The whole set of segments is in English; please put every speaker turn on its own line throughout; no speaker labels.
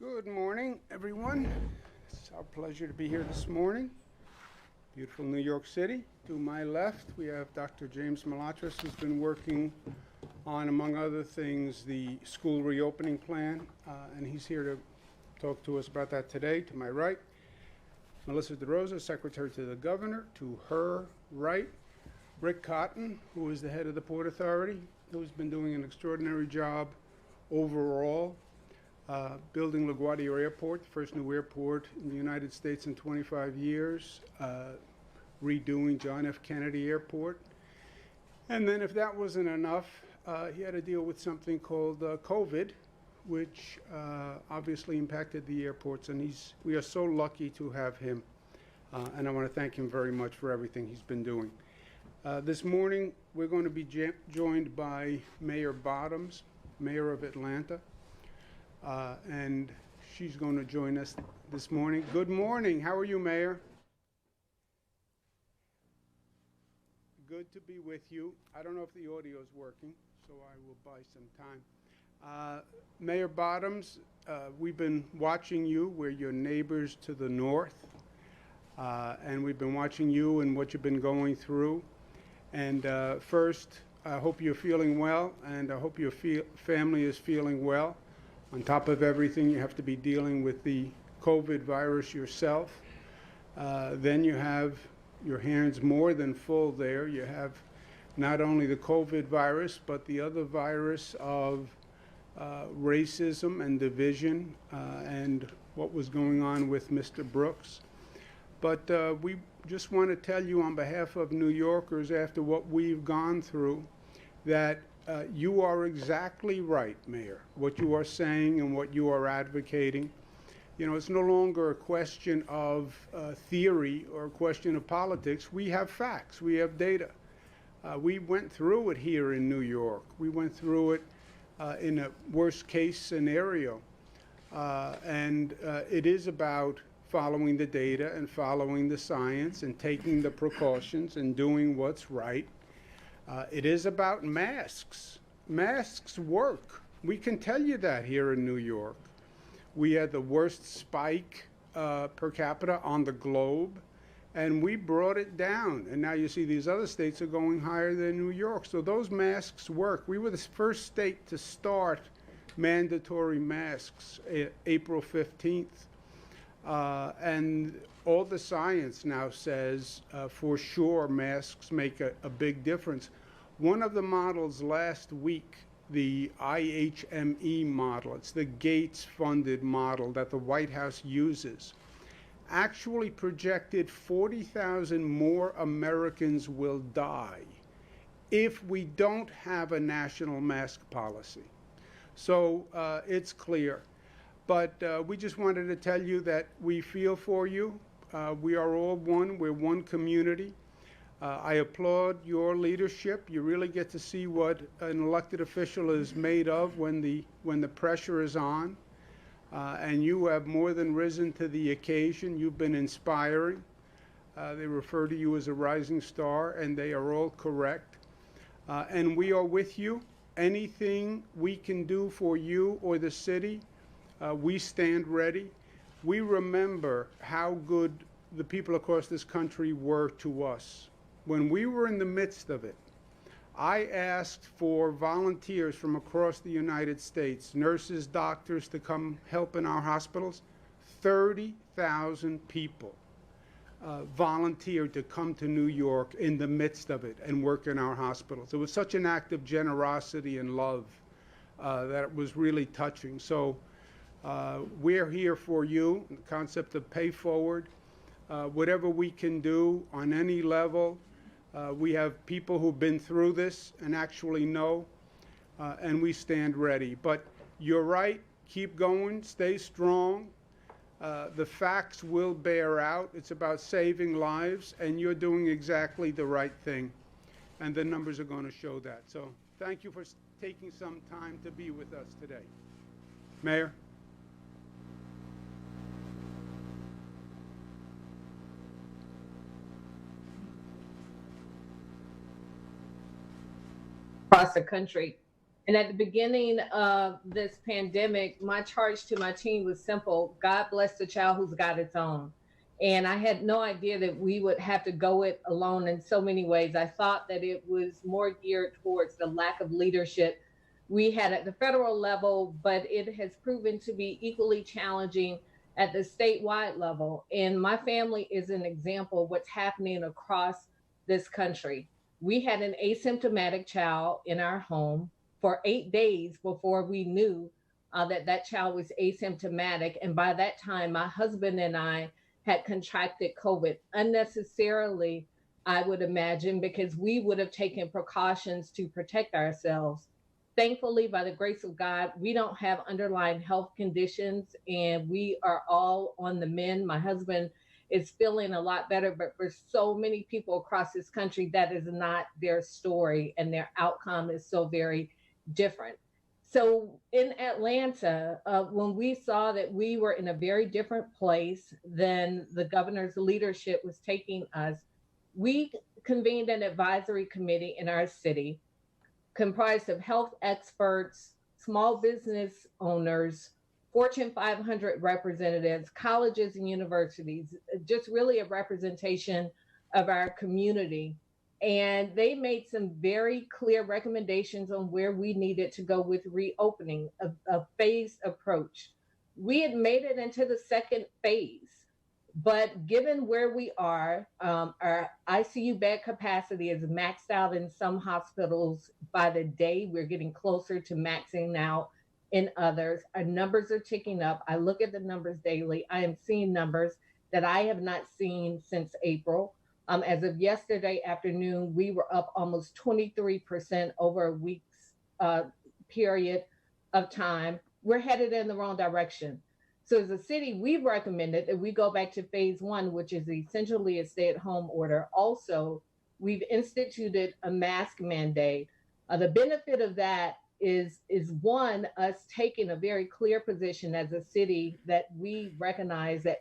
Good morning, everyone. It's our pleasure to be here this morning. Beautiful New York City. To my left, we have Dr. James Malatras, who's been working on, among other things, the school reopening plan, and he's here to talk to us about that today. To my right, Melissa DeRosa, Secretary to the Governor. To her right, Rick Cotton, who is the head of the Port Authority, who's been doing an extraordinary job overall building LaGuardia Airport, the first new airport in the United States in 25 years, redoing John F. Kennedy Airport. And then if that wasn't enough, he had to deal with something called COVID, which obviously impacted the airports, and we are so lucky to have him, and I want to thank him very much for everything he's been doing. This morning, we're going to be joined by Mayor Bottoms, Mayor of Atlanta, and she's going to join us this morning. Good morning. How are you, Mayor? Good to be with you. I don't know if the audio is working, so I will buy some time. Mayor Bottoms, we've been watching you. We're your neighbors to the north, and we've been watching you and what you've been going through. And first, I hope you're feeling well, and I hope your family is feeling well. On top of everything, you have to be dealing with the COVID virus yourself. Then you have your hands more than full there. You have not only the COVID virus, but the other virus of racism and division and what was going on with Mr. Brooks. But we just want to tell you on behalf of New Yorkers, after what we've gone through, that you are exactly right, Mayor, what you are saying and what you are advocating. You know, it's no longer a question of theory or a question of politics. We have facts. We have data. We went through it here in New York. We went through it in a worst-case scenario. And it is about following the data and following the science and taking the precautions and doing what's right. It is about masks. Masks work. We can tell you that here in New York. We had the worst spike per capita on the globe, and we brought it down. And now you see these other states are going higher than New York. So those masks work. We were the first state to start mandatory masks April 15th. And all the science now says for sure masks make a big difference. One of the models last week, the IHME model, it's the Gates-funded model that the White House uses, actually projected 40,000 more Americans will die if we don't have a national mask policy. So it's clear. But we just wanted to tell you that we feel for you. We are all one. We're one community. I applaud your leadership. You really get to see what an elected official is made of when the pressure is on. And you have more than risen to the occasion. You've been inspiring. They refer to you as a rising star, and they are all correct. And we are with you. Anything we can do for you or the city, we stand ready. We remember how good the people across this country were to us. When we were in the midst of it, I asked for volunteers from across the United States, nurses, doctors, to come help in our hospitals. 30,000 people volunteered to come to New York in the midst of it and work in our hospitals. It was such an act of generosity and love that it was really touching. So we're here for you, the concept of pay forward. Whatever we can do on any level, we have people who've been through this and actually know, and we stand ready. But you're right, keep going, stay strong. The facts will bear out. It's about saving lives, and you're doing exactly the right thing. And the numbers are going to show that. So thank you for taking some time to be with us today. Mayor?
Across the country And at the beginning of this pandemic, my charge to my team was simple: God bless the child who's got its own. And I had no idea that we would have to go it alone in so many ways. I thought that it was more geared towards the lack of leadership we had at the federal level, but it has proven to be equally challenging at the statewide level. And my family is an example of what's happening across this country. We had an asymptomatic child in our home for 8 days before we knew that that child was asymptomatic. And by that time, my husband and I had contracted COVID unnecessarily, I would imagine, because we would have taken precautions to protect ourselves. Thankfully, by the grace of God, we don't have underlying health conditions and we are all on the mend. My husband is feeling a lot better, but for so many people across this country, that is not their story and their outcome is so very different. So in Atlanta, when we saw that we were in a very different place than the governor's leadership was taking us, we convened an advisory committee in our city comprised of health experts, small business owners, Fortune 500 representatives, colleges and universities, just really a representation of our community. And they made some very clear recommendations on where we needed to go with reopening, a phased approach. We had made it into the second phase, but given where we are, our ICU bed capacity is maxed out in some hospitals. By the day, we're getting closer to maxing out in others. Our numbers are ticking up. I look at the numbers daily. I am seeing numbers that I have not seen since April. As of yesterday afternoon, we were up almost 23% over a week's period of time. We're headed in the wrong direction. So as a city, we've recommended that we go back to phase one, which is essentially a stay-at-home order. Also, we've instituted a mask mandate. The benefit of that is one, us taking a very clear position as a city that we recognize that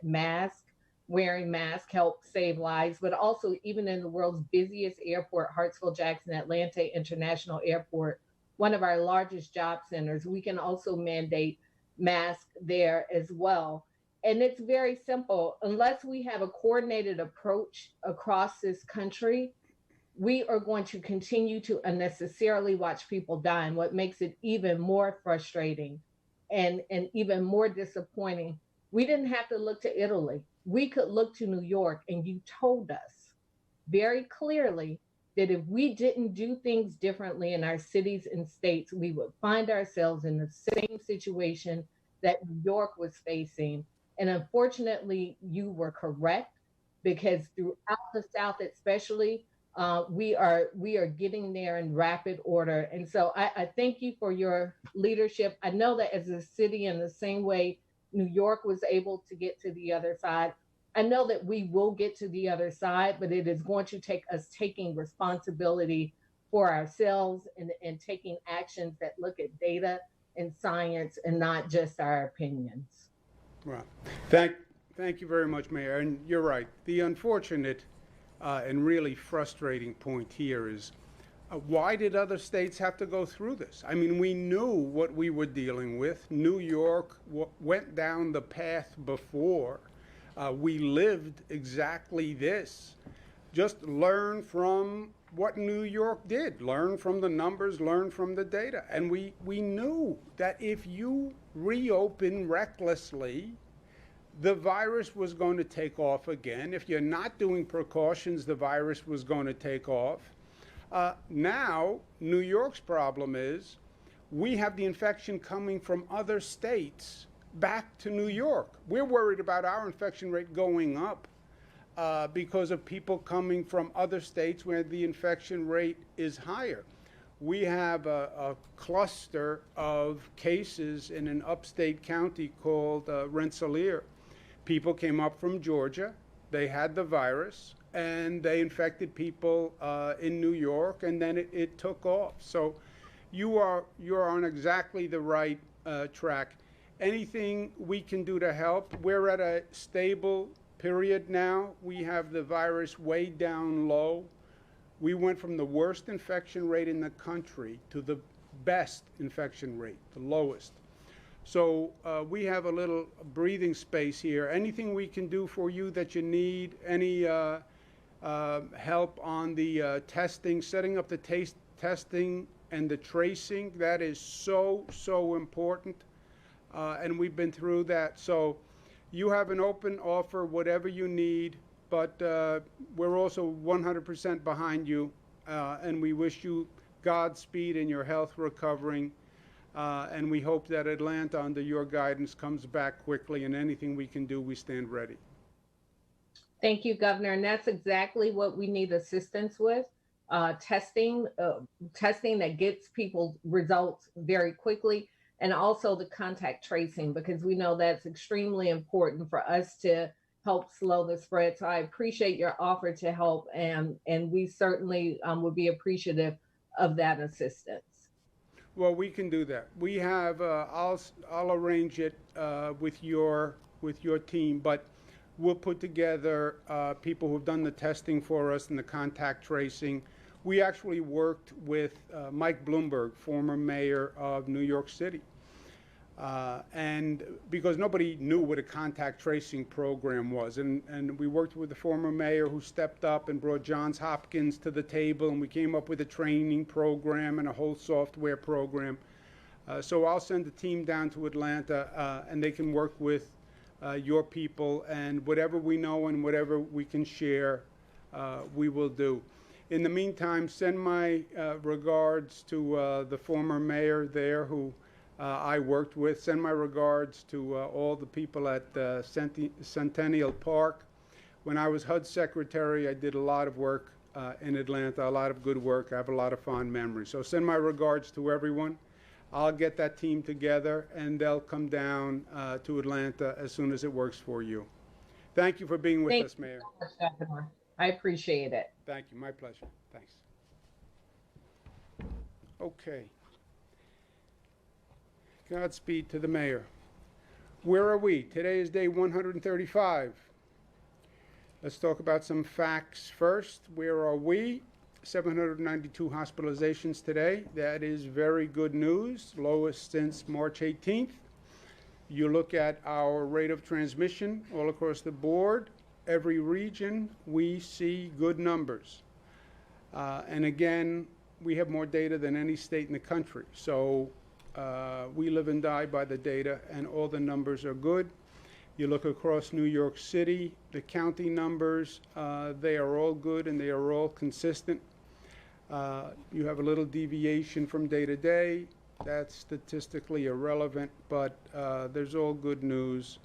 wearing masks help save lives, but also even in the world's busiest airport, Hartsfield-Jackson Atlanta International Airport, one of our largest job centers, we can also mandate mask there as well. And it's very simple. Unless we have a coordinated approach across this country, we are going to continue to unnecessarily watch people die. And what makes it even more frustrating and even more disappointing, we didn't have to look to Italy. We could look to New York, and you told us very clearly that if we didn't do things differently in our cities and states, we would find ourselves in the same situation that New York was facing. And unfortunately, you were correct because throughout the South, especially, we are getting there in rapid order. And so I thank you for your leadership. I know that as a city, in the same way New York was able to get to the other side, I know that we will get to the other side, but it is going to take us taking responsibility for ourselves and taking actions that look at data and science and not just our opinions.
Right. Thank, thank you very much, Mayor. And you're right. The unfortunate and really frustrating point here is why did other states have to go through this? I mean, we knew what we were dealing with. New York went down the path before. We lived exactly this. Just learn from what New York did. Learn from the numbers, learn from the data. And we knew that if you reopen recklessly, the virus was going to take off again. If you're not doing precautions, the virus was going to take off. Now, New York's problem is we have the infection coming from other states back to New York. We're worried about our infection rate going up because of people coming from other states where the infection rate is higher. We have a cluster of cases in an upstate county called Rensselaer. People came up from Georgia, they had the virus, and they infected people in New York, and then it took off. So you're on exactly the right track. Anything we can do to help? We're at a stable period now. We have the virus way down low. We went from the worst infection rate in the country to the best infection rate, the lowest. So we have a little breathing space here. Anything we can do for you that you need, any help on the testing, setting up the testing and the tracing, that is so, so important. And we've been through that. So you have an open offer, whatever you need, but we're also 100% behind you. And we wish you Godspeed in your health recovering. And we hope that Atlanta, under your guidance, comes back quickly, and anything we can do, we stand ready.
Thank you, Governor. And that's exactly what we need assistance with. Testing that gets people results very quickly, and also the contact tracing, because we know that's extremely important for us to help slow the spread. So I appreciate your offer to help, and we certainly would be appreciative of that assistance.
Well, we can do that. We have. I'll arrange it with your team, but we'll put together people who've done the testing for us and the contact tracing. We actually worked with Mike Bloomberg, former mayor of New York City. And because nobody knew what a contact tracing program was. And we worked with the former mayor who stepped up and brought Johns Hopkins to the table, and we came up with a training program and a whole software program. So I'll send a team down to Atlanta, and they can work with your people, and whatever we know and whatever we can share, we will do. In the meantime, send my regards to the former mayor there who I worked with. Send my regards to all the people at Centennial Park. When I was HUD secretary, I did a lot of work in Atlanta, a lot of good work. I have a lot of fond memories. So send my regards to everyone. I'll get that team together, and they'll come down to Atlanta as soon as it works for you. Thank you for being with us, Mayor.
I appreciate it.
Thank you. My pleasure. Thanks. Okay. Godspeed to the mayor. Where are we? Today is day 135. Let's talk about some facts first. Where are we? 792 hospitalizations today. That is very good news. Lowest since March 18th. You look at our rate of transmission all across the board. Every region, we see good numbers. And again, we have more data than any state in the country. So we live and die by the data, and all the numbers are good. You look across New York City, the county numbers, they are all good and they are all consistent. You have a little deviation from day to day. That's statistically irrelevant, but there's all good news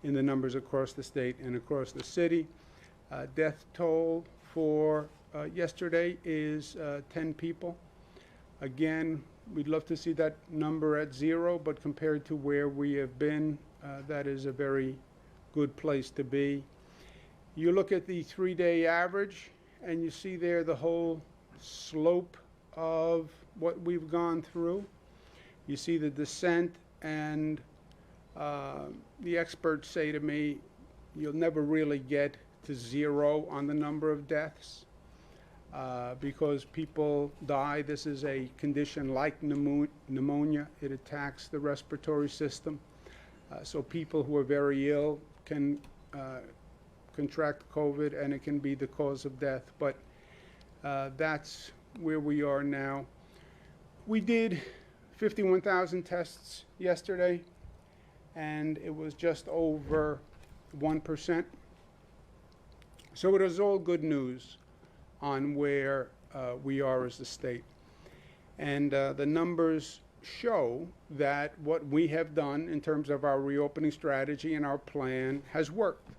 in the numbers across the state and across the city. Death toll for yesterday is 10 people. Again, we'd love to see that number at 0, but compared to where we have been, that is a very good place to be. You look at the 3-day average, and you see there the whole slope of what we've gone through. You see the descent, and the experts say to me, you'll never really get to 0 on the number of deaths because people die. This is a condition like pneumonia. It attacks the respiratory system. So people who are very ill can contract COVID, and it can be the cause of death. But that's where we are now. We did 51,000 tests yesterday, and it was just over 1%. So it is all good news on where we are as a state. And the numbers show that what we have done in terms of our reopening strategy and our plan has worked.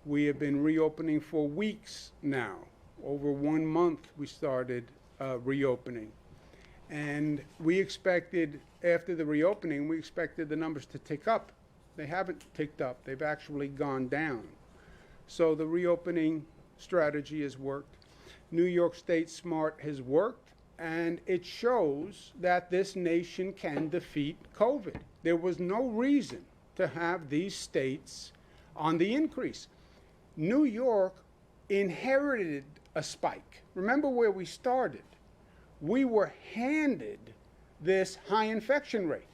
We have been reopening for weeks now. Over 1 month we started reopening. And we expected, after the reopening, we expected the numbers to tick up. They haven't ticked up. They've actually gone down. So the reopening strategy has worked. New York State SMART has worked, and it shows that this nation can defeat COVID. There was no reason to have these states on the increase. New York inherited a spike. Remember where we started. We were handed this high infection rate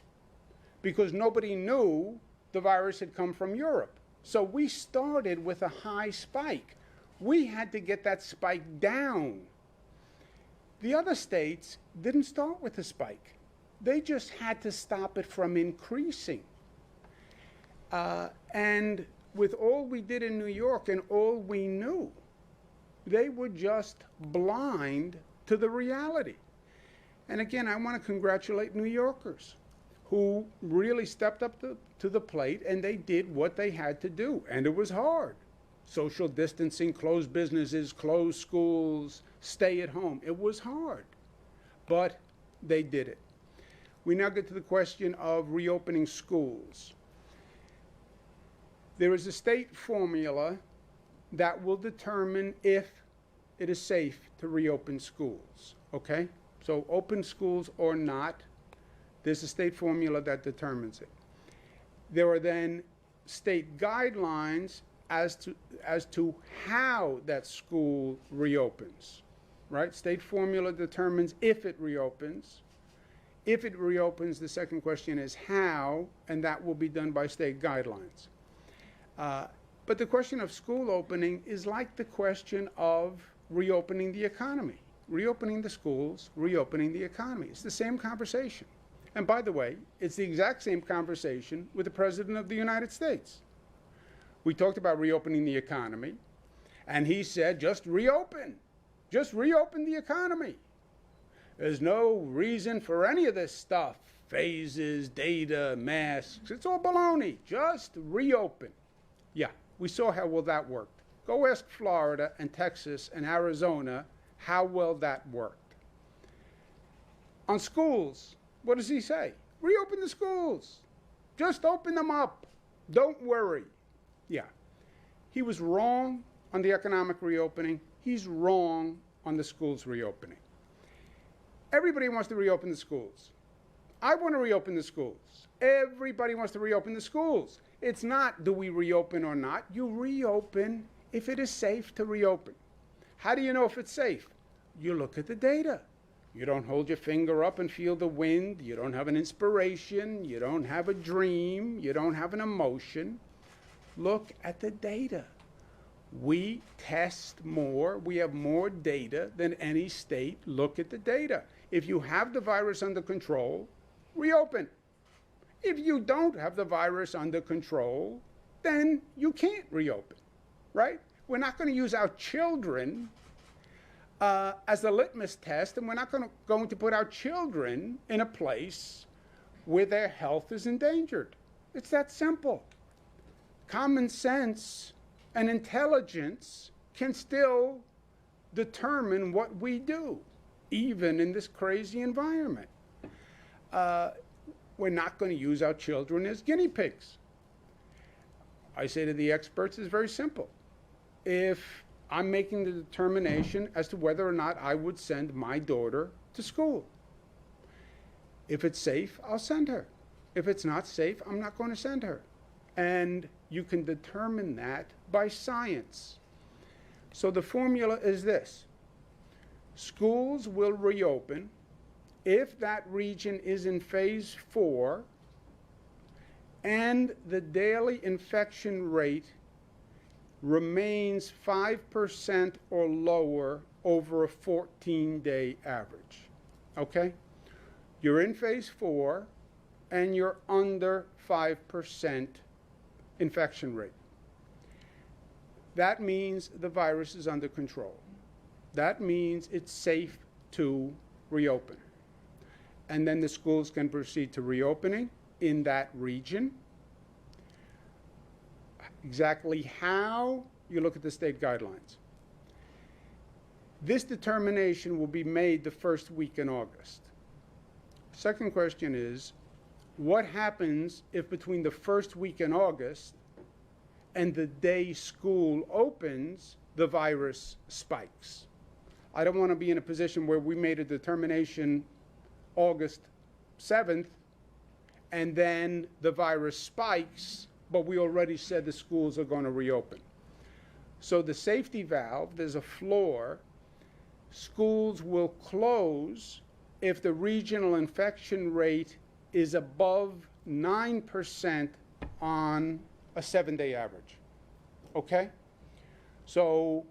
because nobody knew the virus had come from Europe. So we started with a high spike. We had to get that spike down. The other states didn't start with a spike. They just had to stop it from increasing. And with all we did in New York and all we knew, they were just blind to the reality. And again, I want to congratulate New Yorkers who really stepped up to the plate, and they did what they had to do. And it was hard. Social distancing, close businesses, close schools, stay at home. It was hard, but they did it. We now get to the question of reopening schools. There is a state formula that will determine if it is safe to reopen schools, okay? So open schools or not, there's a state formula that determines it. There are then state guidelines as to how that school reopens, right? State formula determines if it reopens. If it reopens, the second question is how, and that will be done by state guidelines. But the question of school opening is like the question of reopening the economy. Reopening the schools, reopening the economy. It's the same conversation. And by the way, it's the exact same conversation with the President of the United States. We talked about reopening the economy, and he said, just reopen the economy. There's no reason for any of this stuff, phases, data, masks, it's all baloney, just reopen. Yeah, we saw how well that worked. Go ask Florida and Texas and Arizona how well that worked. On schools, what does he say? Reopen the schools. Just open them up. Don't worry. Yeah. He was wrong on the economic reopening. He's wrong on the schools reopening. Everybody wants to reopen the schools. I want to reopen the schools. Everybody wants to reopen the schools. It's not do we reopen or not. You reopen if it is safe to reopen. How do you know if it's safe? You look at the data. You don't hold your finger up and feel the wind. You don't have an inspiration. You don't have a dream. You don't have an emotion. Look at the data. We test more. We have more data than any state. Look at the data. If you have the virus under control, reopen. If you don't have the virus under control, then you can't reopen, right? We're not going to use our children as a litmus test, and we're not going to put our children in a place where their health is endangered. It's that simple. Common sense and intelligence can still determine what we do, even in this crazy environment. We're not going to use our children as guinea pigs. I say to the experts, it's very simple. If I'm making the determination as to whether or not I would send my daughter to school. If it's safe, I'll send her. If it's not safe, I'm not going to send her. And you can determine that by science. So the formula is this. Schools will reopen if that region is in phase 4 and the daily infection rate remains 5% or lower over a 14-day average. Okay? You're in phase 4 and you're under 5% infection rate. That means the virus is under control. That means it's safe to reopen. And then the schools can proceed to reopening in that region. Exactly how, you look at the state guidelines. This determination will be made the first week in August. Second question is, what happens if between the first week in August and the day school opens, the virus spikes? I don't want to be in a position where we made a determination August 7th and then the virus spikes, but we already said the schools are going to reopen. So the safety valve, there's a floor. Schools will close if the regional infection rate is above 9% on a 7-day average. Okay? So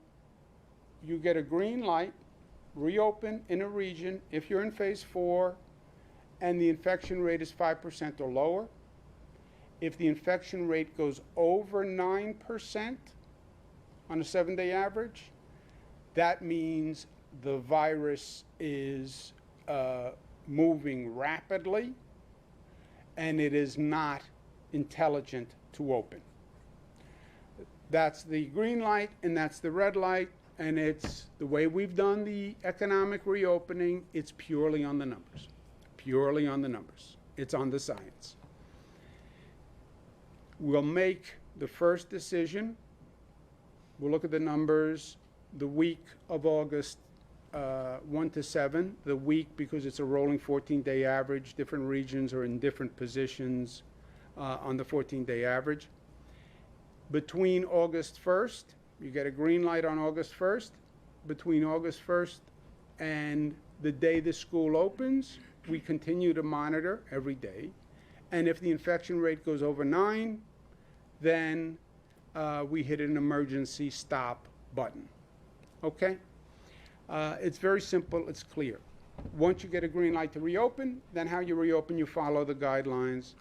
you get a green light, reopen in a region if you're in phase 4 and the infection rate is 5% or lower. If the infection rate goes over 9% on a 7-day average, that means the virus is moving rapidly and it is not intelligent to open. That's the green light and that's the red light, and it's the way we've done the economic reopening. It's purely on the numbers. Purely on the numbers. It's on the science. We'll make the first decision. We'll look at the numbers the week of August 1 to 7, the week because it's a rolling 14-day average. Different regions are in different positions on the 14-day average. Between August 1st, you get a green light on August 1st. Between August 1st and the day the school opens, we continue to monitor every day. And if the infection rate goes over 9, then we hit an emergency stop button. Okay? It's very simple. It's clear. Once you get a green light to reopen, then how you reopen, you follow the guidelines.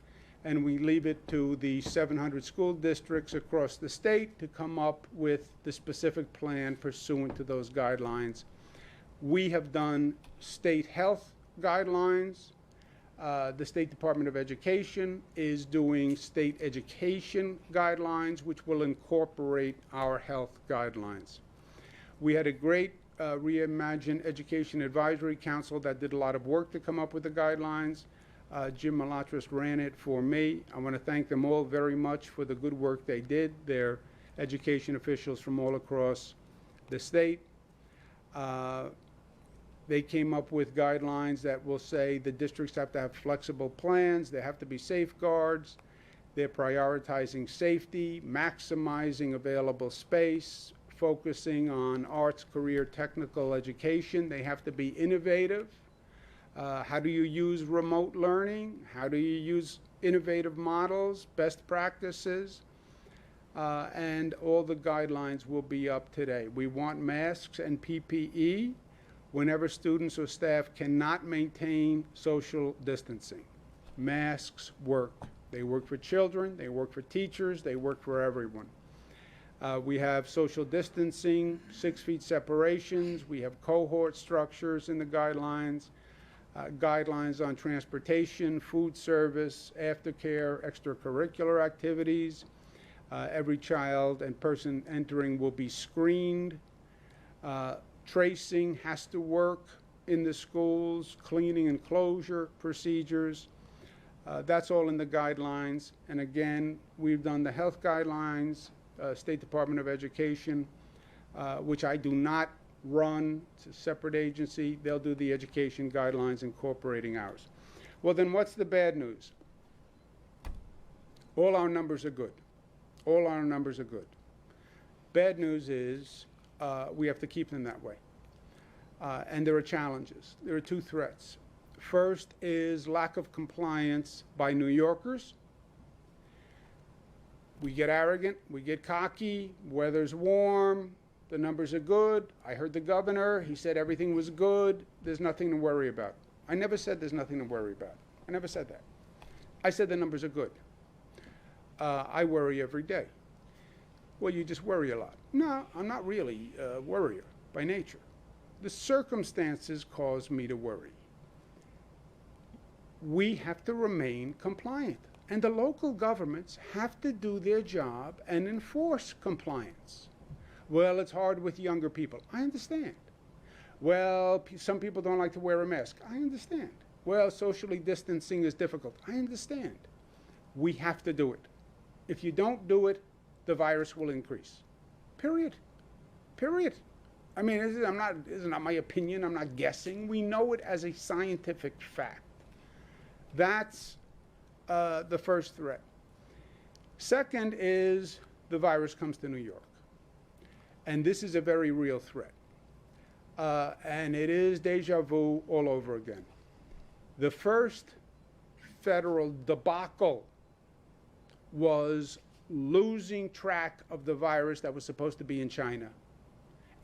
And we leave it to the 700 school districts across the state to come up with the specific plan pursuant to those guidelines. We have done state health guidelines. The State Department of Education is doing state education guidelines, which will incorporate our health guidelines. We had a great Reimagine Education Advisory Council that did a lot of work to come up with the guidelines. Jim Malatras ran it for me. I want to thank them all very much for the good work they did. They're education officials from all across the state. They came up with guidelines that will say the districts have to have flexible plans, there have to be safeguards, they're prioritizing safety, maximizing available space, focusing on arts, career, technical education. They have to be innovative. How do you use remote learning? How do you use innovative models, best practices? And all the guidelines will be up today. We want masks and PPE whenever students or staff cannot maintain social distancing. Masks work. They work for children, they work for teachers, they work for everyone. We have social distancing, 6 feet separations. We have cohort structures in the guidelines. Guidelines on transportation, food service, aftercare, extracurricular activities. Every child and person entering will be screened. Tracing has to work in the schools, cleaning and closure procedures. That's all in the guidelines. And again, we've done the health guidelines, State Department of Education, which I do not run. It's a separate agency. They'll do the education guidelines incorporating ours. Well, then what's the bad news? All our numbers are good. All our numbers are good. Bad news is we have to keep them that way. And there are challenges. There are 2 threats. First is lack of compliance by New Yorkers. We get arrogant, we get cocky, weather's warm, the numbers are good. I heard the governor, he said everything was good, there's nothing to worry about. I never said there's nothing to worry about. I never said that. I said the numbers are good. I worry every day. Well, you just worry a lot. No, I'm not really a worrier by nature. The circumstances cause me to worry. We have to remain compliant. And the local governments have to do their job and enforce compliance. Well, it's hard with younger people. I understand. Well, some people don't like to wear a mask. I understand. Well, socially distancing is difficult. I understand. We have to do it. If you don't do it, the virus will increase. Period. Period. I mean, this is not my opinion. I'm not guessing. We know it as a scientific fact. That's the first threat. Second is the virus comes to New York. And this is a very real threat. And it is deja vu all over again. The first federal debacle was losing track of the virus that was supposed to be in China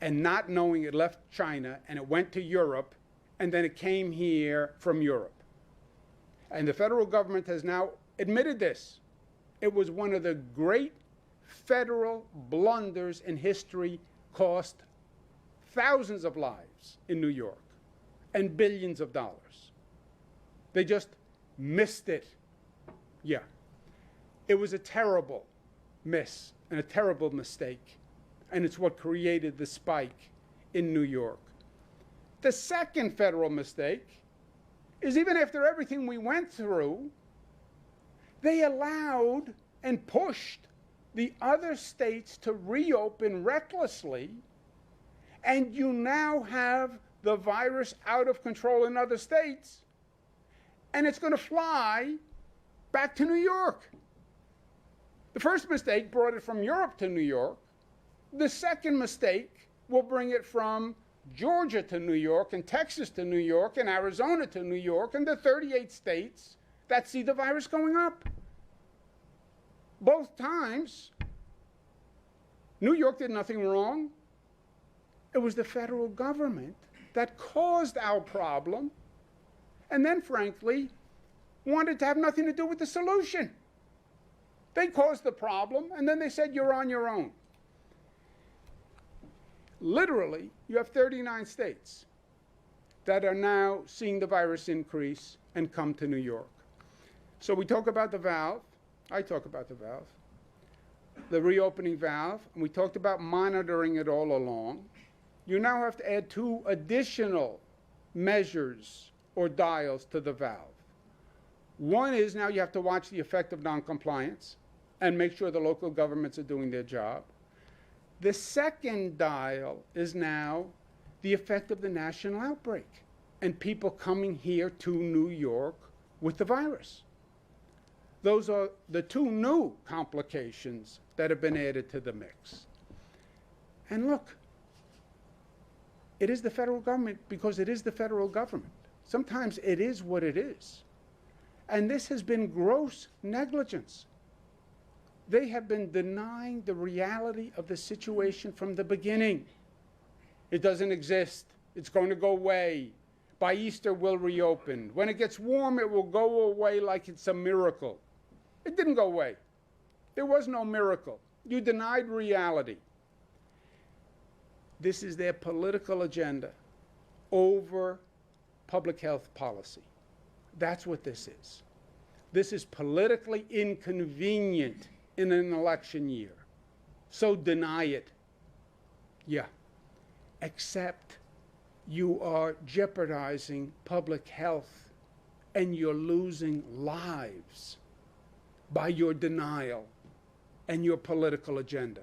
and not knowing it left China and it went to Europe and then it came here from Europe. And the federal government has now admitted this. It was one of the great federal blunders in history, cost thousands of lives in New York and billions of dollars. They just missed it. Yeah. It was a terrible miss and a terrible mistake. And it's what created the spike in New York. The second federal mistake is even after everything we went through, they allowed and pushed the other states to reopen recklessly, and you now have the virus out of control in other states, and it's going to fly back to New York. The first mistake brought it from Europe to New York. The second mistake will bring it from Georgia to New York and Texas to New York and Arizona to New York and the 38 states that see the virus going up. Both times, New York did nothing wrong. It was the federal government that caused our problem and then, frankly, wanted to have nothing to do with the solution. They caused the problem and then they said, you're on your own. Literally, you have 39 states that are now seeing the virus increase and come to New York. So we talk about the valve. I talk about the valve, the reopening valve, and we talked about monitoring it all along. You now have to add 2 additional measures or dials to the valve. One is now you have to watch the effect of noncompliance and make sure the local governments are doing their job. The second dial is now the effect of the national outbreak and people coming here to New York with the virus. Those are the 2 new complications that have been added to the mix. And look, it is the federal government because it is the federal government. Sometimes it is what it is. And this has been gross negligence. They have been denying the reality of the situation from the beginning. It doesn't exist. It's going to go away. By Easter, we'll reopen. When it gets warm, it will go away like it's a miracle. It didn't go away. There was no miracle. You denied reality. This is their political agenda over public health policy. That's what this is. This is politically inconvenient in an election year. So deny it. Yeah. Except you are jeopardizing public health and you're losing lives by your denial and your political agenda.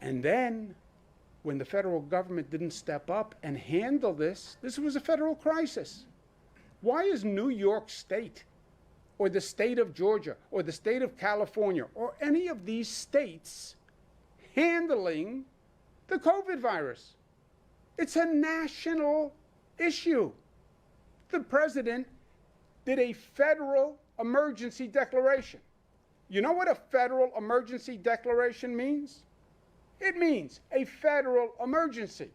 And then, when the federal government didn't step up and handle this, this was a federal crisis. Why is New York State or the state of Georgia or the state of California or any of these states handling the COVID virus? It's a national issue. The president did a federal emergency declaration. You know what a federal emergency declaration means? It means a federal emergency.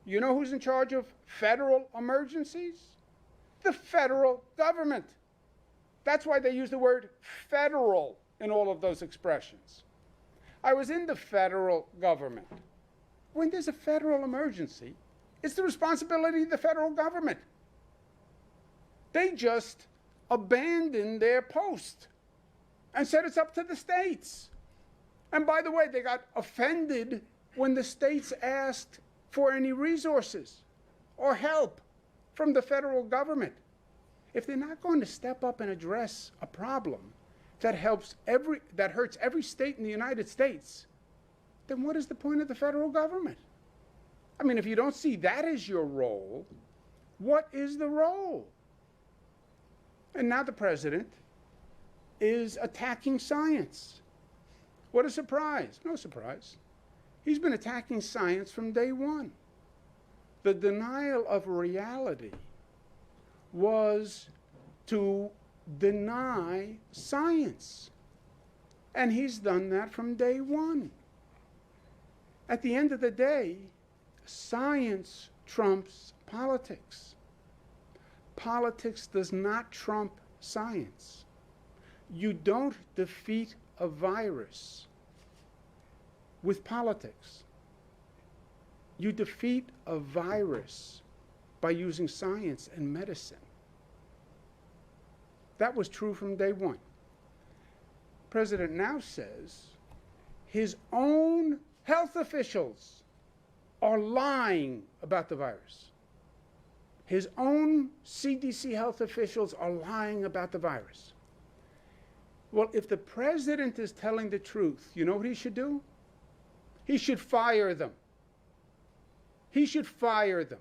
You know who's in charge of federal emergencies? The federal government. That's why they use the word federal in all of those expressions. I was in the federal government. When there's a federal emergency, it's the responsibility of the federal government. They just abandoned their post and said it's up to the states. And by the way, they got offended when the states asked for any resources or help from the federal government. If they're not going to step up and address a problem that hurts every state in the United States, then what is the point of the federal government? I mean, if you don't see that as your role, what is the role? And now the president is attacking science. What a surprise. No surprise. He's been attacking science from day one. The denial of reality was to deny science. And he's done that from day one. At the end of the day, science trumps politics. Politics does not trump science. You don't defeat a virus with politics. You defeat a virus by using science and medicine. That was true from day one. President now says his own health officials are lying about the virus. His own CDC health officials are lying about the virus. Well, if the president is telling the truth, you know what he should do? He should fire them. He should fire them.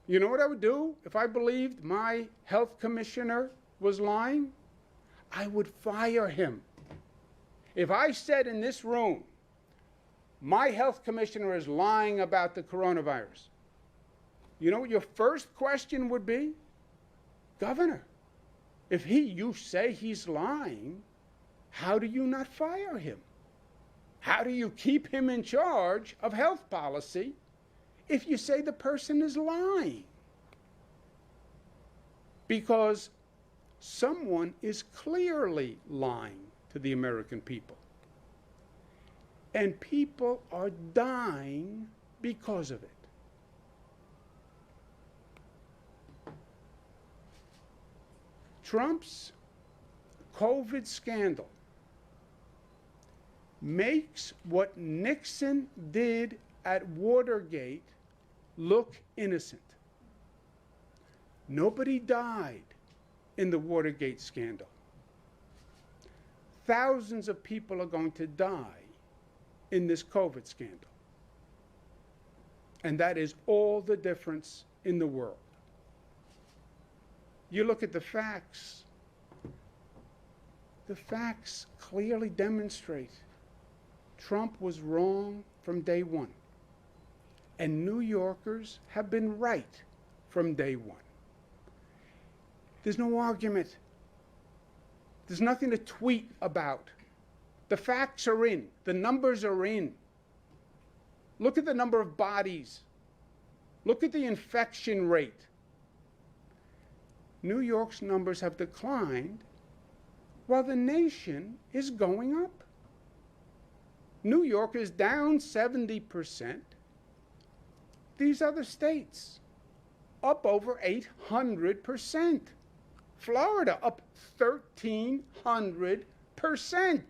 You know what I would do if I believed my health commissioner was lying? I would fire him. If I said in this room, my health commissioner is lying about the coronavirus, you know what your first question would be? Governor, if you say he's lying, how do you not fire him? How do you keep him in charge of health policy if you say the person is lying? Because someone is clearly lying to the American people. And people are dying because of it. Trump's COVID scandal makes what Nixon did at Watergate look innocent. Nobody died in the Watergate scandal. Thousands of people are going to die in this COVID scandal. And that is all the difference in the world. You look at the facts. The facts clearly demonstrate Trump was wrong from day one. And New Yorkers have been right from day one. There's no argument. There's nothing to tweet about. The facts are in. The numbers are in. Look at the number of bodies. Look at the infection rate. New York's numbers have declined while the nation is going up. New York is down 70%. These other states up over 800%. Florida up 1,300%.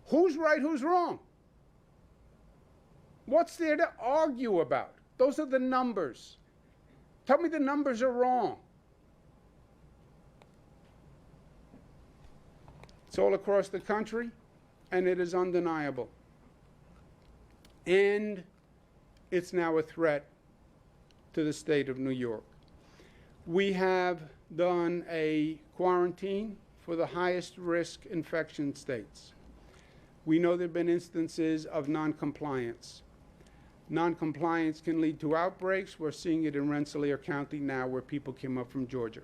Who's right, who's wrong? What's there to argue about? Those are the numbers. Tell me the numbers are wrong. It's all across the country, and it is undeniable. And it's now a threat to the state of New York. We have done a quarantine for the highest risk infection states. We know there have been instances of noncompliance. Noncompliance can lead to outbreaks. We're seeing it in Rensselaer County now, where people came up from Georgia.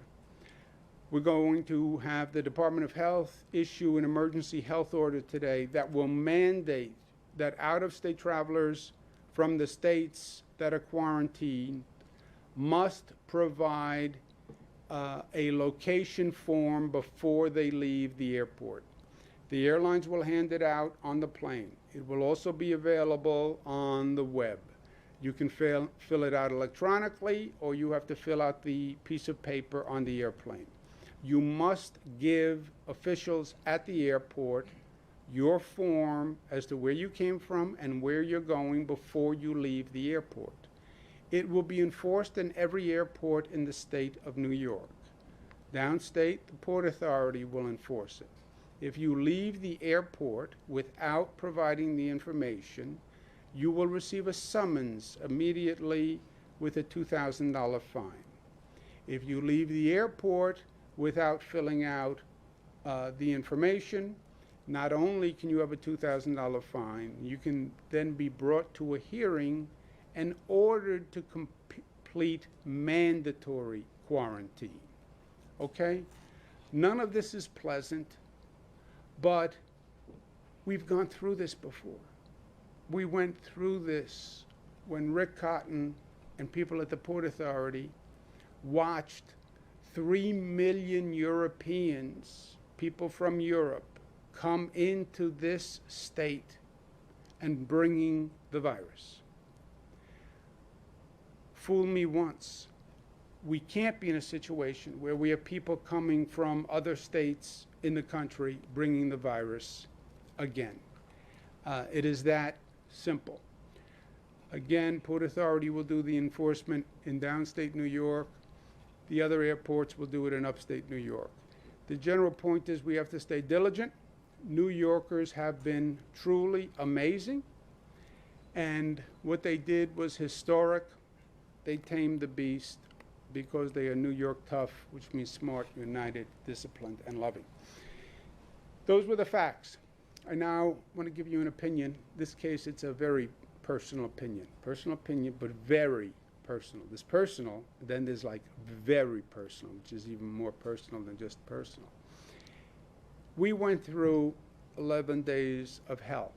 We're going to have the Department of Health issue an emergency health order today that will mandate that out-of-state travelers from the states that are quarantined must provide a location form before they leave the airport. The airlines will hand it out on the plane. It will also be available on the web. You can fill it out electronically, or you have to fill out the piece of paper on the airplane. You must give officials at the airport your form as to where you came from and where you're going before you leave the airport. It will be enforced in every airport in the state of New York. Downstate, the Port Authority will enforce it. If you leave the airport without providing the information, you will receive a summons immediately with a $2,000 fine. If you leave the airport without filling out the information, not only can you have a $2,000 fine, you can then be brought to a hearing and ordered to complete mandatory quarantine. Okay? None of this is pleasant, but we've gone through this before. We went through this when Rick Cotton and people at the Port Authority watched 3 million Europeans, people from Europe, come into this state and bringing the virus. Fool me once. We can't be in a situation where we have people coming from other states in the country bringing the virus again. It is that simple. Again, Port Authority will do the enforcement in downstate New York. The other airports will do it in upstate New York. The general point is we have to stay diligent. New Yorkers have been truly amazing, and what they did was historic. They tamed the beast because they are New York tough, which means smart, united, disciplined, and loving. Those were the facts. I now want to give you an opinion. In this case, it's a very personal opinion, but very personal. There's personal, then there's like very personal, which is even more personal than just personal. We went through 11 days of hell.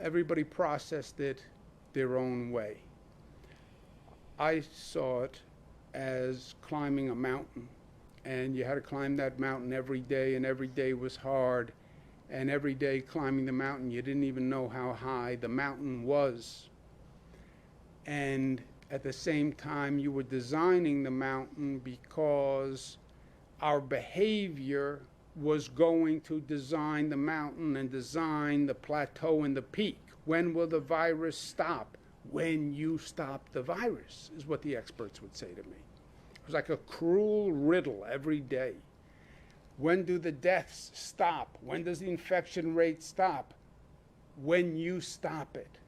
Everybody processed it their own way. I saw it as climbing a mountain, and you had to climb that mountain every day, and every day was hard, and every day climbing the mountain, you didn't even know how high the mountain was. And at the same time, you were designing the mountain because our behavior was going to design the mountain and design the plateau and the peak. When will the virus stop? When you stop the virus, is what the experts would say to me. It was like a cruel riddle every day. When do the deaths stop? When does the infection rate stop? When you stop it.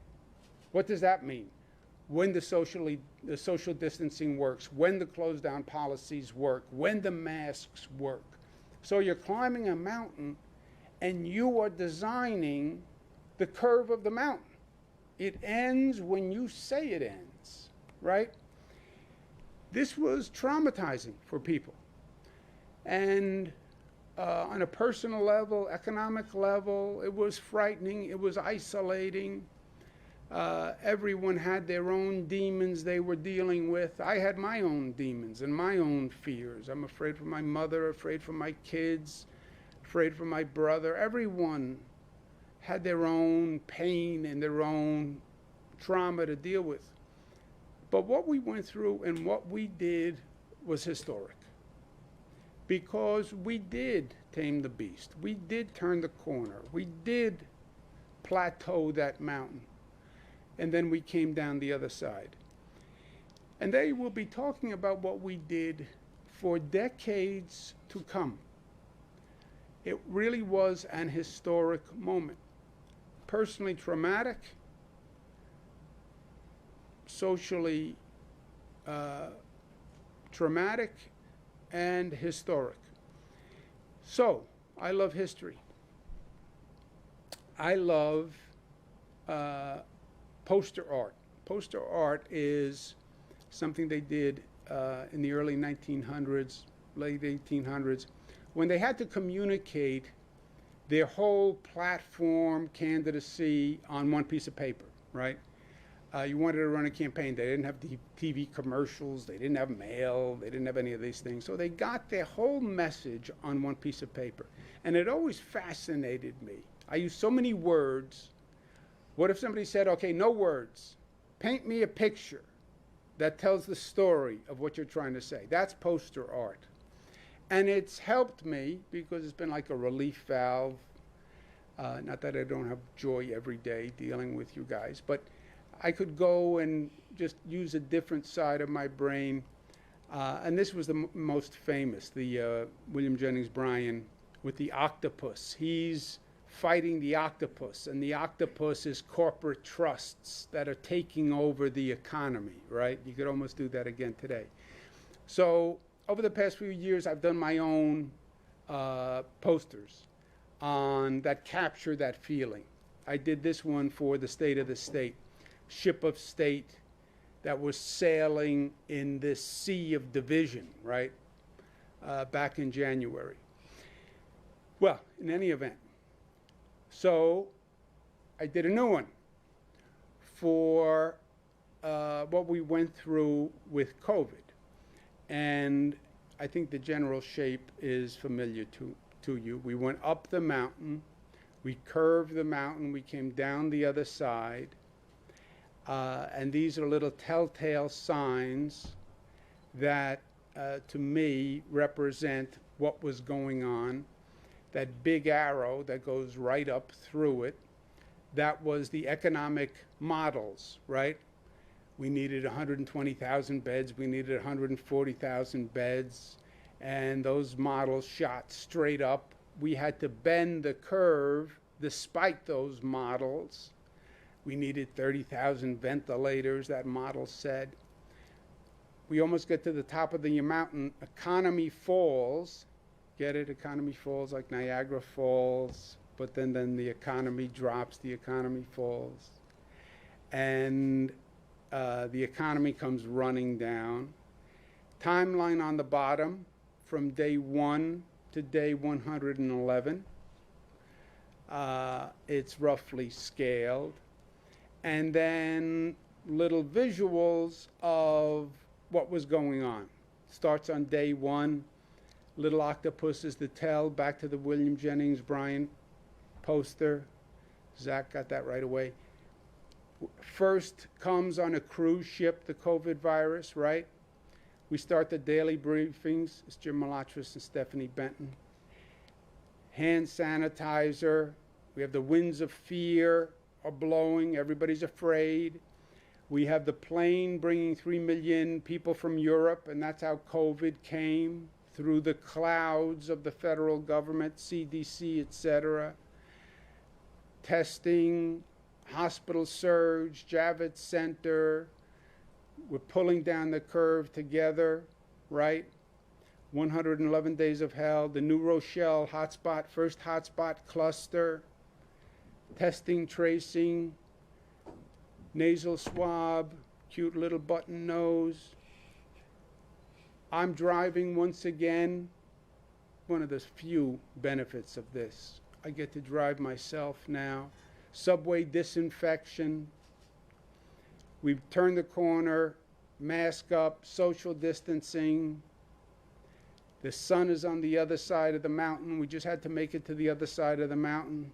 What does that mean? When the social distancing works, when the close down policies work, when the masks work. So you're climbing a mountain and you are designing the curve of the mountain. It ends when you say it ends, right? This was traumatizing for people. And on a personal level, economic level, it was frightening, it was isolating. Everyone had their own demons they were dealing with. I had my own demons and my own fears. I'm afraid for my mother, afraid for my kids, afraid for my brother. Everyone had their own pain and their own trauma to deal with. But what we went through and what we did was historic. Because we did tame the beast. We did turn the corner. We did plateau that mountain. And then we came down the other side. And they will be talking about what we did for decades to come. It really was an historic moment. Personally traumatic, socially traumatic, and historic. So, I love history. I love poster art. Poster art is something they did in the early 1900s, late 1800s, when they had to communicate their whole platform candidacy on one piece of paper, right? You wanted to run a campaign. They didn't have TV commercials. They didn't have mail. They didn't have any of these things. So they got their whole message on one piece of paper. And it always fascinated me. I use so many words. What if somebody said, okay, no words. Paint me a picture that tells the story of what you're trying to say. That's poster art. And it's helped me because it's been like a relief valve. Not that I don't have joy every day dealing with you guys, but I could go and just use a different side of my brain. And this was the most famous, the William Jennings Bryan with the octopus. He's fighting the octopus, and the octopus is corporate trusts that are taking over the economy, right? You could almost do that again today. So over the past few years, I've done my own posters on that capture that feeling. I did this one for the State of the State, Ship of State, that was sailing in this sea of division, right, back in January. Well, in any event, so I did a new one for what we went through with COVID. And I think the general shape is familiar to you. We went up the mountain, we curved the mountain, we came down the other side. And these are little telltale signs that, to me, represent what was going on. That big arrow that goes right up through it, that was the economic models, right? We needed 120,000 beds, we needed 140,000 beds, and those models shot straight up. We had to bend the curve despite those models. We needed 30,000 ventilators, that model said. We almost get to the top of the mountain, economy falls. Get it? Economy falls like Niagara Falls, but then the economy drops, the economy falls. And the economy comes running down. Timeline on the bottom from day 1 to day 111. It's roughly scaled. And then little visuals of what was going on. Starts on day 1. Little octopuses to tell, back to the William Jennings Bryan poster. Zach got that right away. First comes on a cruise ship, the COVID virus, right? We start the daily briefings. It's Jim Malatras and Stephanie Benton. Hand sanitizer. We have the winds of fear are blowing. Everybody's afraid. We have the plane bringing 3 million people from Europe, and that's how COVID came, through the clouds of the federal government, CDC, etc. Testing, hospital surge, Javits Center. We're pulling down the curve together, right? 111 days of hell, the New Rochelle hotspot, first hotspot cluster, testing, tracing, nasal swab, cute little button nose. I'm driving once again. One of the few benefits of this. I get to drive myself now. Subway disinfection. We've turned the corner, mask up, social distancing. The sun is on the other side of the mountain. We just had to make it to the other side of the mountain.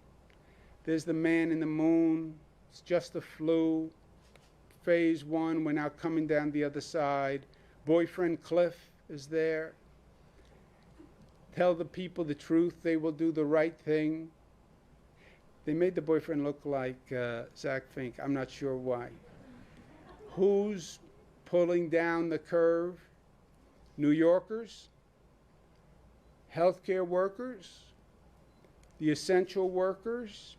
There's the man in the moon. It's just the flu. Phase 1, we're now coming down the other side. Boyfriend Cliff is there. Tell the people the truth, they will do the right thing. They made the boyfriend look like Zach Fink. I'm not sure why. Who's pulling down the curve? New Yorkers, healthcare workers, the essential workers,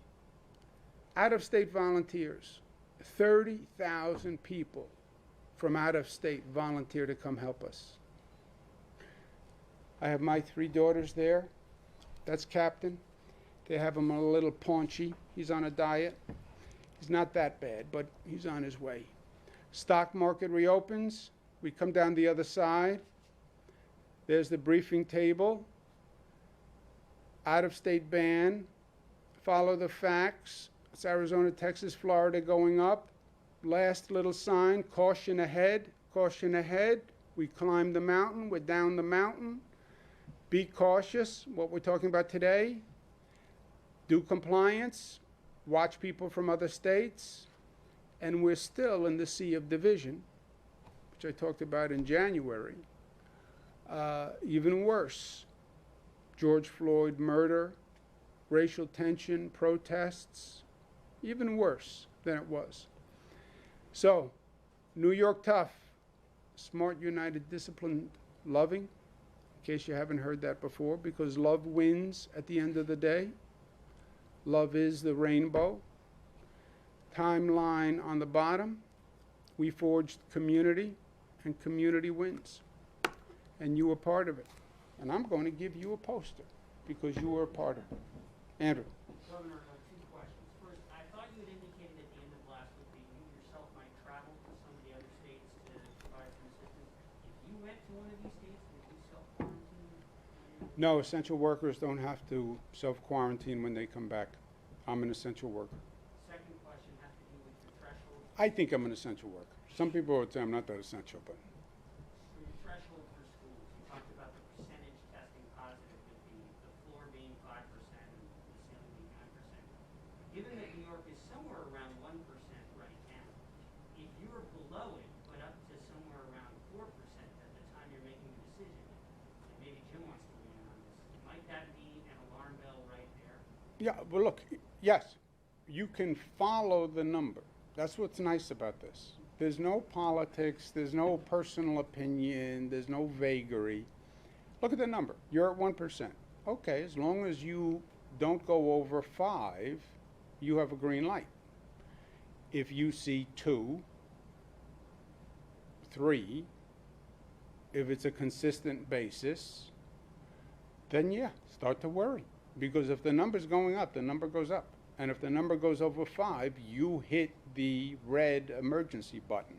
out-of-state volunteers. 30,000 people from out of state volunteer to come help us. I have my 3 daughters there. That's Captain. They have him a little paunchy. He's on a diet. He's not that bad, but he's on his way. Stock market reopens. We come down the other side. There's the briefing table. Out of state ban. Follow the facts. It's Arizona, Texas, Florida going up. Last little sign, caution ahead, caution ahead. We climb the mountain, we're down the mountain. Be cautious, what we're talking about today. Do compliance, watch people from other states. And we're still in the sea of division, which I talked about in January. Even worse, George Floyd murder, racial tension, protests, even worse than it was. So, New York tough, smart, united, disciplined, loving, in case you haven't heard that before, because love wins at the end of the day. Love is the rainbow. Timeline on the bottom. We forged community, and community wins. And you were part of it. And I'm going to give you a poster, because you were a part of it. Andrew.
Governor, 2 questions. First, I thought you had indicated at the end of last week that you yourself might travel to some of the other states went to one of these states, did you self-quarantine?
No, essential workers don't have to self-quarantine when they come back. I'm an essential worker.
Second question has to do with your threshold.
I think I'm an essential worker. Some people would say I'm not that essential, but
For your threshold for schools, you talked about the percentage testing positive with the floor being 5% and the ceiling being 9%. Given that New York is somewhere around 1% right now, if you're below it, but up to somewhere around 4% at the time you're making the decision, and maybe Jim wants to weigh in on this, might that be an alarm bell right there?
yeah, well, look, yes, you can follow the number. That's what's nice about this. There's no politics, there's no personal opinion, there's no vagary. Look at the number. You're at 1%. Okay, as long as you don't go over 5, you have a green light. If you see 2, 3, if it's a consistent basis, then yeah, start to worry. Because if the number's going up, the number goes up. And if the number goes over 5, you hit the red emergency button.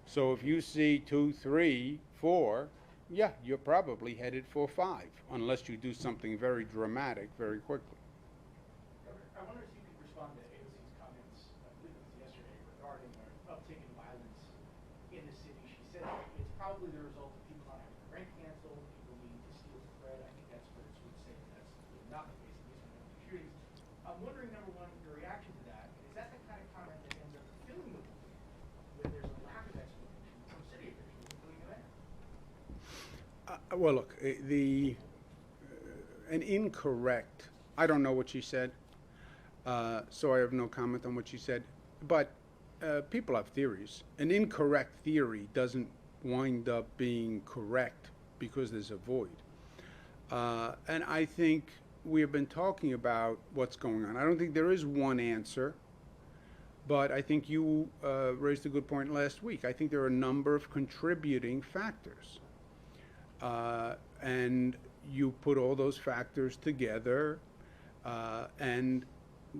So if you see 2, 3, 4, yeah, you're probably headed for 5, unless you do something very dramatic very quickly.
I wonder if you could respond to AOC's comments, I believe it was yesterday, regarding the uptick in violence in the city. She said it's probably the result of people not having their rent canceled, people needing to steal some bread. I think experts would say that's not the case, at least when it comes to shootings. I'm wondering, number one, your reaction to that. Is that the kind of comment that ends up filling the belief when there's a lack of explanation from city officials, including the mayor?
Well, look, an incorrect, I don't know what she said, so I have no comment on what she said, but people have theories. An incorrect theory doesn't wind up being correct because there's a void. And I think we have been talking about what's going on. I don't think there is one answer, but I think you raised a good point last week. I think there are a number of contributing factors. And you put all those factors together, and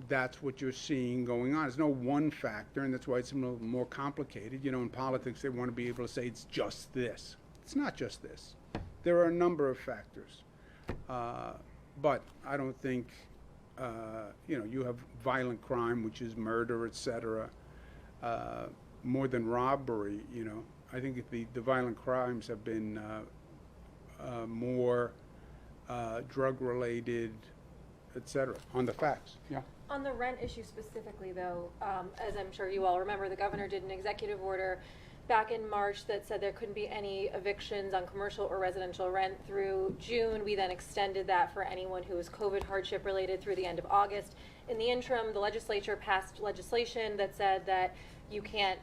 that's what you're seeing going on. There's no one factor, and that's why it's a little more complicated. You know, in politics, they want to be able to say it's just this. It's not just this. There are a number of factors. But I don't think, you have violent crime, which is murder, etc., more than robbery, I think the violent crimes have been more drug-related, etc., on the facts. Yeah.
On the rent issue specifically, though, as I'm sure you all remember, the governor did an executive order back in March that said there couldn't be any evictions on commercial or residential rent through June. We then extended that for anyone who was COVID hardship related through the end of August. In the interim, the legislature passed legislation that said that you can't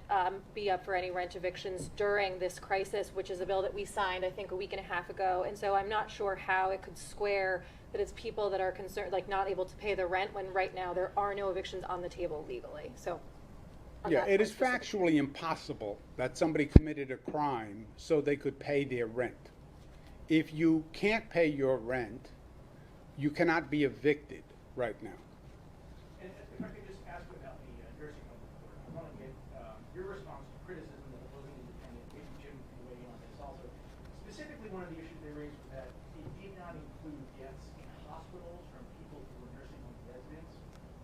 be up for any rent evictions during this crisis, which is a bill that we signed, I think, a week and a half ago. And so I'm not sure how it could square that it's people that are concerned, like not able to pay the rent, when right now there are no evictions on the table legally. So.
Yeah, it is factually impossible that somebody committed a crime so they could pay their rent. If you can't pay your rent, you cannot be evicted right now.
And if I could just ask about the nursing home report, I want to get your response to criticism that it wasn't independent. Maybe Jim can weigh in on this also. Specifically, one of the issues they raised was that it did not include deaths in hospitals from people who were nursing home residents.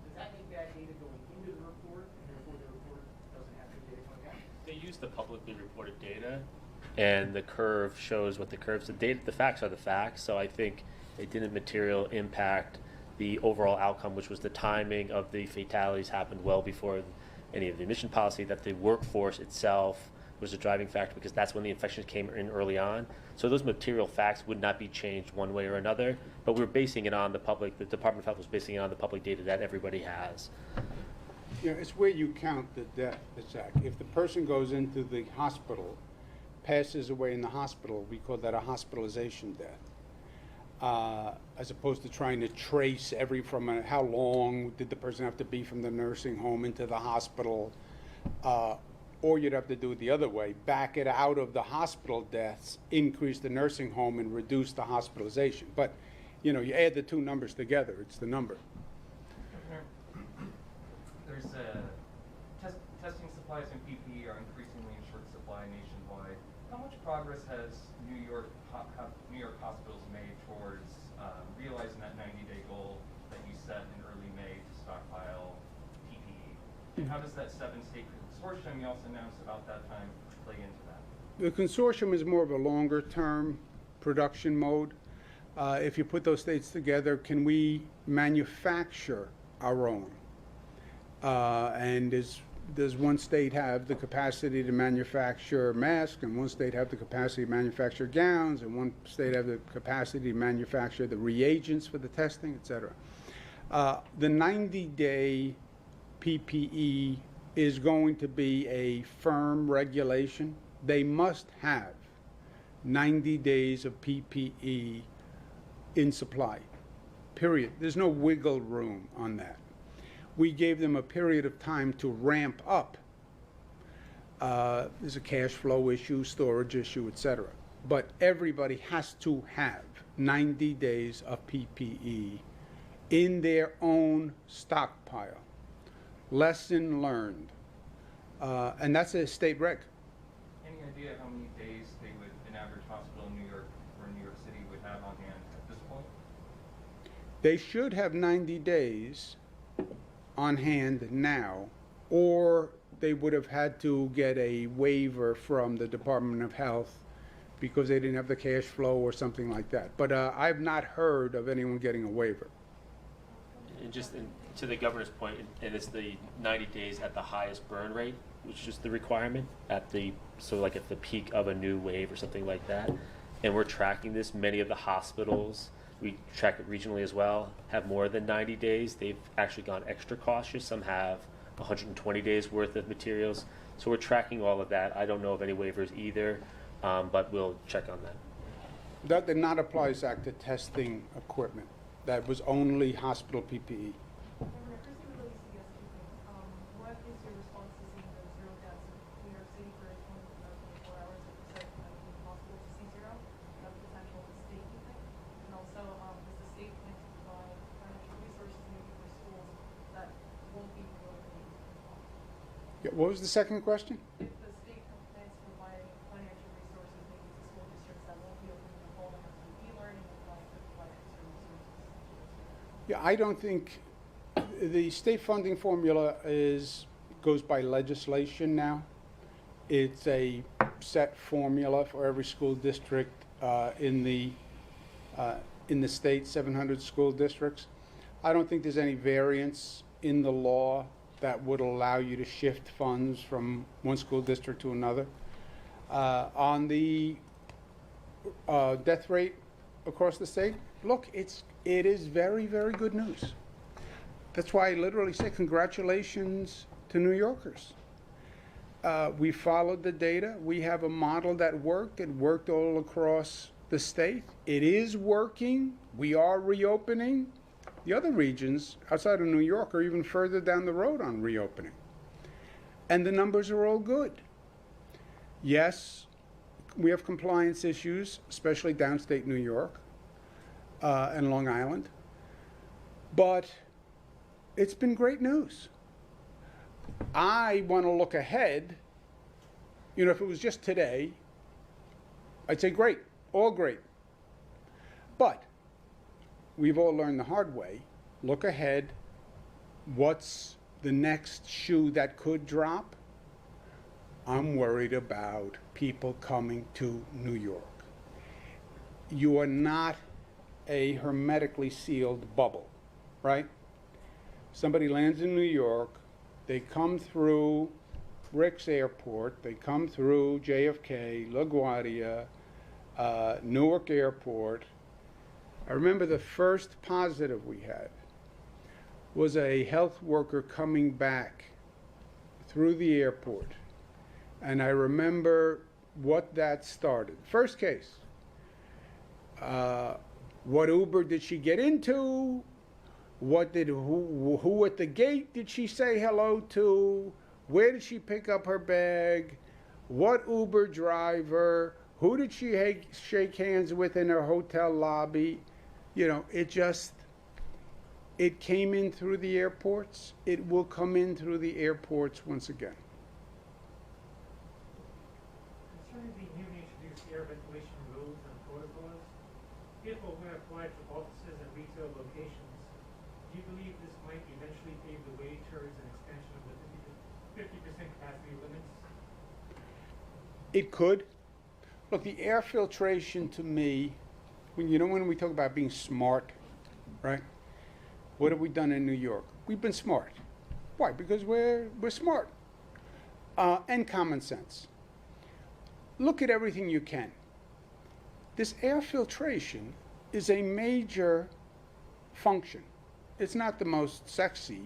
Does that make bad data going into the report, and therefore the report doesn't have good data coming out?
They use the publicly reported data, and the curve shows what the curves. The facts are the facts. So I think it didn't material impact the overall outcome, which was the timing of the fatalities happened well before any of the admission policy. That the workforce itself was a driving factor because that's when the infections came in early on. So those material facts would not be changed one way or another. But we're basing it on the public. The Department of Health was basing it on the public data that everybody has.
It's where you count the death, Zach. If the person goes into the hospital, passes away in the hospital, we call that a hospitalization death, as opposed to trying to trace how long did the person have to be from the nursing home into the hospital, or you'd have to do it the other way, back it out of the hospital deaths, increase the nursing home, and reduce the hospitalization. But, you add the two numbers together, it's the number.
There's testing supplies and PPE are increasingly in short supply nationwide. how much progress has New York hospitals made towards realizing that 90-day goal that you set in early May to stockpile PPE? And how does that 7-state consortium you also announced about that time play into that?
The consortium is more of a longer-term production mode. If you put those states together, can we manufacture our own? And does one state have the capacity to manufacture masks, and one state have the capacity to manufacture gowns, and one state have the capacity to manufacture the reagents for the testing, et cetera? The 90-day PPE is going to be a firm regulation. They must have 90 days of PPE in supply, period. There's no wiggle room on that. We gave them a period of time to ramp up. There's a cash flow issue, storage issue, et cetera. But everybody has to have 90 days of PPE in their own stockpile. Lesson learned. And that's a state reg.
Any idea how many days an average hospital in New York or New York City would have on hand at this point?
They should have 90 days on hand now, or they would have had to get a waiver from the Department of Health because they didn't have the cash flow or something like that. But I've not heard of anyone getting a waiver.
And to the governor's point, and it's the 90 days at the highest burn rate, which is the requirement at the peak of a new wave or something like that. And we're tracking this. Many of the hospitals, we track it regionally as well, have more than 90 days. They've actually gone extra cautious. Some have 120 days worth of materials. So we're tracking all of that. I don't know of any waivers either, but we'll check on that.
That did not apply, Zach, to testing equipment. That was only hospital PPE.
Governor, Christie would like to suggest two things. What is your response to seeing the 0 deaths in New York City for 24 hours that you said might be impossible to see 0? That's potential at the state, you think? And also, does the state plan to provide financial resources maybe for schools that won't be reopening?
Yeah, what was the second question?
If the state plans to provide financial resources maybe to school districts that won't be opening the fall and have to do e-learning and plan to provide extra resources.
Yeah, I don't think the state funding formula goes by legislation now. It's a set formula for every school district in the state, 700 school districts. I don't think there's any variance in the law that would allow you to shift funds from one school district to another. On the death rate across the state, look, it is very, very good news. That's why I literally say congratulations to New Yorkers. We followed the data. We have a model that worked. It worked all across the state. It is working. We are reopening. The other regions outside of New York are even further down the road on reopening. And the numbers are all good. Yes, we have compliance issues, especially downstate New York and Long Island. But it's been great news. I want to look ahead. You know, if it was just today, I'd say great, all great. But we've all learned the hard way. Look ahead. What's the next shoe that could drop? I'm worried about people coming to New York. You are not a hermetically sealed bubble, right? Somebody lands in New York, they come through Rick's Airport, they come through JFK, LaGuardia, Newark Airport. I remember the first positive we had was a health worker coming back through the airport. And I remember what that started. First case. What Uber did she get into? Who at the gate did she say hello to? Where did she pick up her bag? What Uber driver? Who did she shake hands with in her hotel lobby? You know, it came in through the airports. It will come in through the airports once again.
Concerning the new nature
if or when applied for offices and retail locations, do you believe this might eventually pave the way towards an extension of the 50% capacity limits?
It could. Look, the air filtration to me, when we talk about being smart, right? What have we done in New York? We've been smart. Why? Because we're smart. And common sense. Look at everything you can. This air filtration is a major function. It's not the most sexy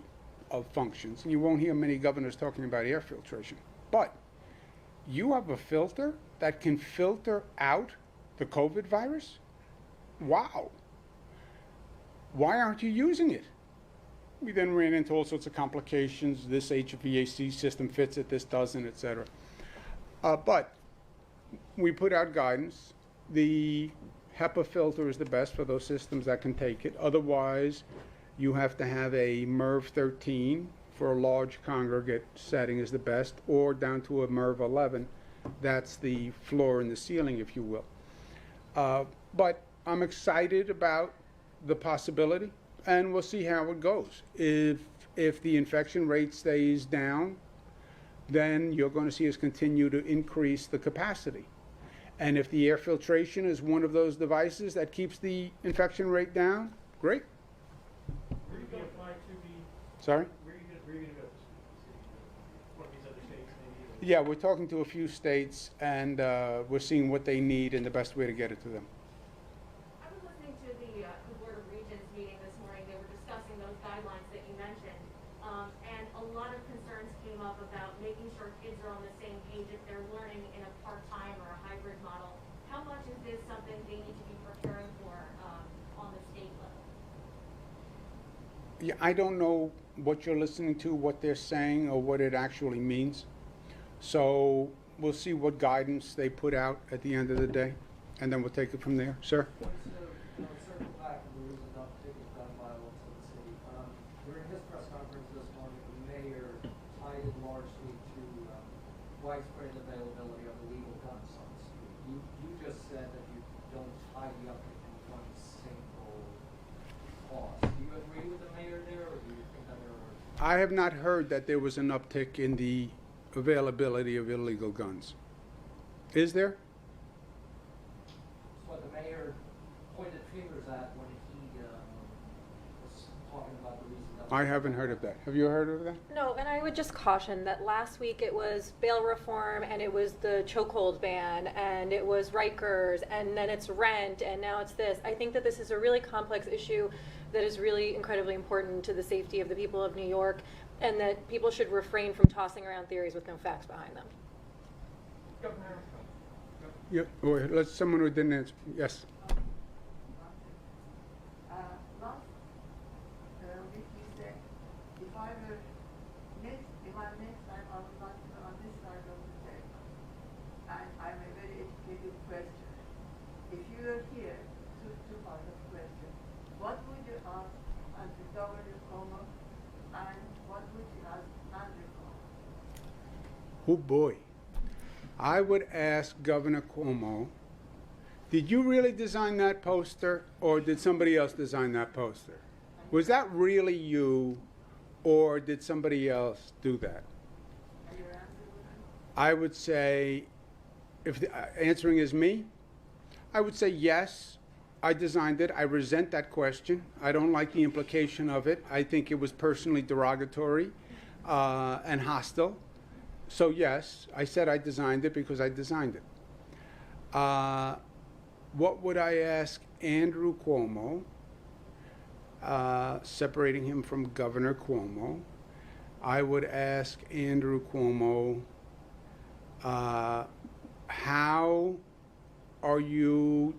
of functions, and you won't hear many governors talking about air filtration. But you have a filter that can filter out the COVID virus? Wow. Why aren't you using it? We then ran into all sorts of complications. This HVAC system fits it, this doesn't, etc. But we put out guidance. The HEPA filter is the best for those systems that can take it. Otherwise, you have to have a MERV 13 for a large congregate setting is the best, or down to a MERV 11. That's the floor and the ceiling, if you will. But I'm excited about the possibility, and we'll see how it goes. If the infection rate stays down, then you're going to see us continue to increase the capacity. And if the air filtration is one of those devices that keeps the infection rate down, great.
Where are you going to apply to the?
Sorry?
Where are you going to go to one of these other states maybe?
Yeah, we're talking to a few states, and we're seeing what they need and the best way to get it to them.
I was listening to the Board of Regents meeting this morning. They were discussing those guidelines that you mentioned. And a lot of concerns came up about making sure kids are on the same page if they're learning in a part-time or a hybrid model. How much is this something they need to be preparing for on the state level?
Yeah, I don't know what you're listening to, what they're saying, or what it actually means. So we'll see what guidance they put out at the end of the day, and then we'll take it from there. Sir?
Circle back to the reason not to take gun violence in the city. During his press conference this morning, the mayor tied it largely to widespread availability of illegal guns on the street. You just said that you don't tie the uptick in one single cause. Do you agree with the mayor there, or do you think that there are?
I have not heard that there was an uptick in the availability of illegal guns. Is there?
That's what the mayor pointed fingers at when he was talking about the reason that.
I haven't heard of that. Have you heard of that?
No, and I would just caution that last week it was bail reform, and it was the chokehold ban, and it was Rikers, and then it's rent, and now it's this. I think that this is a really complex issue that is really incredibly important to the safety of the people of New York, and that people should refrain from tossing around theories with no facts behind them.
Governor,
Yeah, or let's someone who didn't answer. Yes.
Last week you said, if I'm next time, I would like to be on this side of the table. And I'm a very educated question. If you were here, two parts of question. What would you ask under Governor Cuomo, and what would you ask Andrew Cuomo?
Oh boy. I would ask Governor Cuomo, did you really design that poster, or did somebody else design that poster? Was that really you, or did somebody else do that? I would say, if the answering is me, I would say yes, I designed it. I resent that question. I don't like the implication of it. I think it was personally derogatory and hostile. So yes, I said I designed it because I designed it. What would I ask Andrew Cuomo, separating him from Governor Cuomo? I would ask Andrew Cuomo, how are you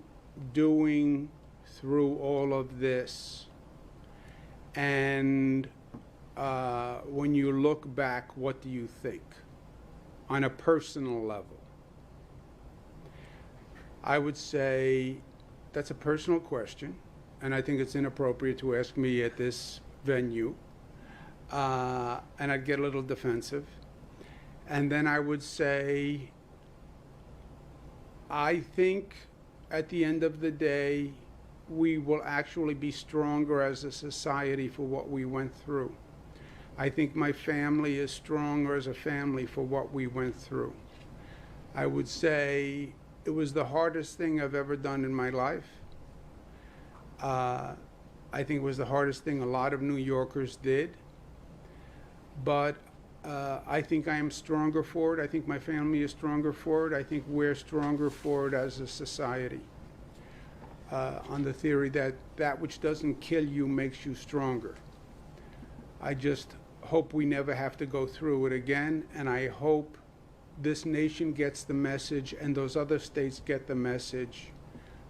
doing through all of this? And when you look back, what do you think? On a personal level. I would say that's a personal question, and I think it's inappropriate to ask me at this venue, and I'd get a little defensive. And then I would say, I think at the end of the day, we will actually be stronger as a society for what we went through. I think my family is stronger as a family for what we went through. I would say it was the hardest thing I've ever done in my life. I think it was the hardest thing a lot of New Yorkers did. But I think I am stronger for it. I think my family is stronger for it. I think we're stronger for it as a society. On the theory that that which doesn't kill you makes you stronger. I just hope we never have to go through it again, and I hope this nation gets the message and those other states get the message,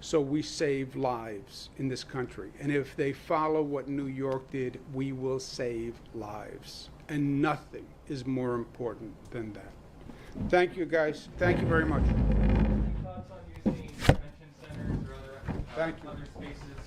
so we save lives in this country. And if they follow what New York did, we will save lives. And nothing is more important than that. Thank you, guys. Thank you very much.
Any thoughts on using convention centers or other
Thank you.
other spaces